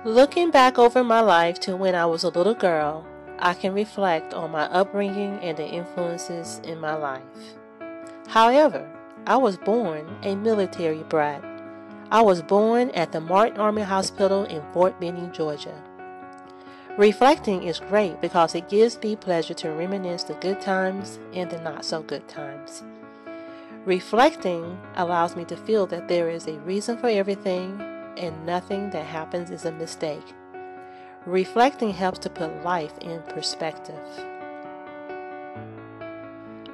Looking back over my life to when I was a little girl, I can reflect on my upbringing and the influences in my life. However, I was born a military brat. I was born at the Martin Army Hospital in Fort Benning, Georgia. Reflecting is great because it gives me pleasure to reminisce the good times and the not so good times. Reflecting allows me to feel that there is a reason for everything and nothing that happens is a mistake. Reflecting helps to put life in perspective.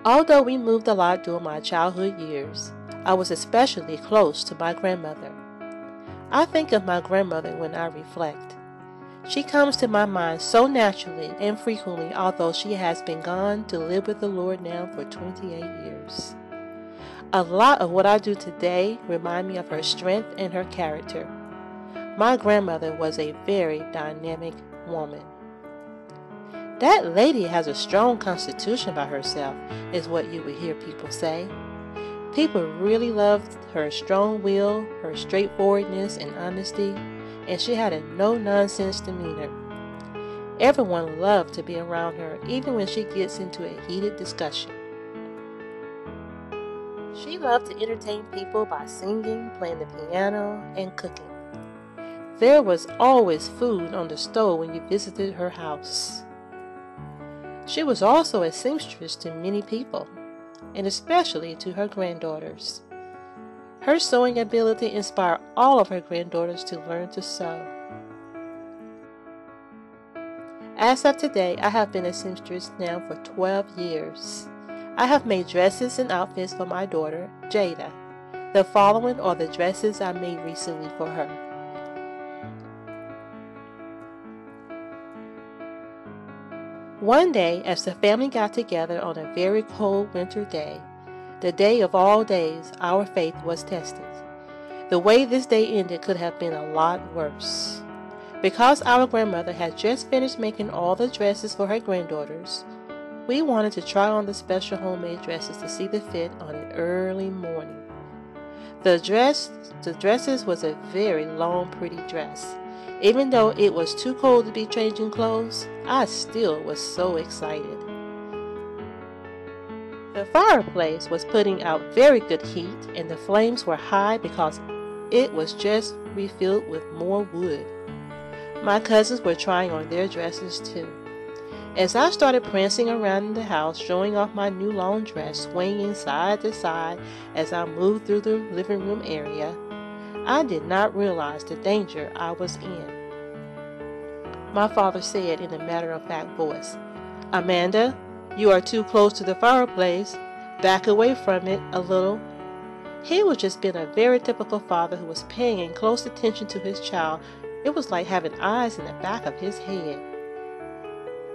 Although we moved a lot during my childhood years, I was especially close to my grandmother. I think of my grandmother when I reflect. She comes to my mind so naturally and frequently, although she has been gone to live with the Lord now for 28 years. A lot of what I do today remind me of her strength and her character. My grandmother was a very dynamic woman. That lady has a strong constitution by herself, is what you would hear people say. People really loved her strong will, her straightforwardness and honesty, and she had a no-nonsense demeanor. Everyone loved to be around her, even when she gets into a heated discussion. She loved to entertain people by singing, playing the piano, and cooking. There was always food on the stove when you visited her house. She was also a seamstress to many people, and especially to her granddaughters. Her sewing ability inspired all of her granddaughters to learn to sew. As of today, I have been a seamstress now for 12 years. I have made dresses and outfits for my daughter, Jada. The following are the dresses I made recently for her. One day, as the family got together on a very cold winter day, the day of all days, our faith was tested. The way this day ended could have been a lot worse. Because our grandmother had just finished making all the dresses for her granddaughters, we wanted to try on the special homemade dresses to see the fit on an early morning. The dresses was a very long, pretty dress. Even though it was too cold to be changing clothes, I still was so excited. The fireplace was putting out very good heat and the flames were high because it was just refilled with more wood. My cousins were trying on their dresses too. As I started prancing around the house, showing off my new long dress, swinging side to side as I moved through the living room area, I did not realize the danger I was in. My father said in a matter-of-fact voice, "Amanda, you are too close to the fireplace. Back away from it a little." He was just being a very typical father who was paying close attention to his child. It was like having eyes in the back of his head.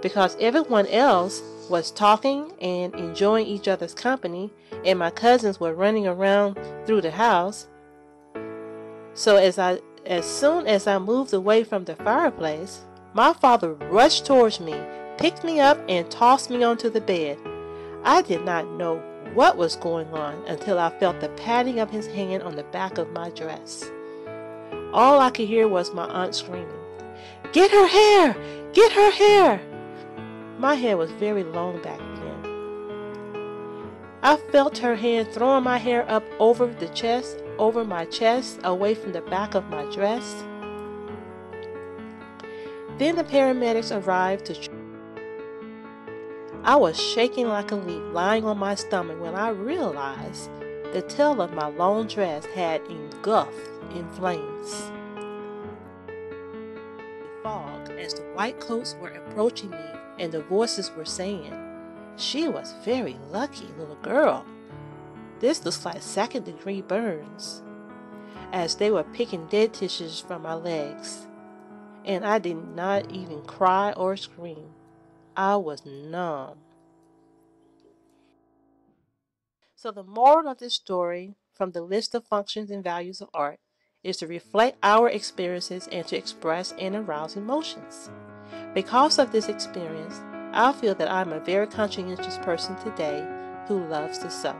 Because everyone else was talking and enjoying each other's company, and my cousins were running around through the house. So as soon as I moved away from the fireplace, my father rushed towards me, picked me up, and tossed me onto the bed. I did not know what was going on until I felt the patting of his hand on the back of my dress. All I could hear was my aunt screaming, "Get her hair! Get her hair!" My hair was very long back then. I felt her hand throwing my hair up over my chest, away from the back of my dress. Then the paramedics arrived to I was shaking like a leaf, lying on my stomach when I realized the tail of my long dress had engulfed in flames. Fog as the white coats were approaching me and the voices were saying, "She was very lucky, little girl. This looks like second-degree burns," as they were picking dead tissues from my legs. And I did not even cry or scream. I was numb. So the moral of this story, from the list of functions and values of art, is to reflect our experiences and to express and arouse emotions. Because of this experience, I feel that I'm a very conscientious person today who loves to sew.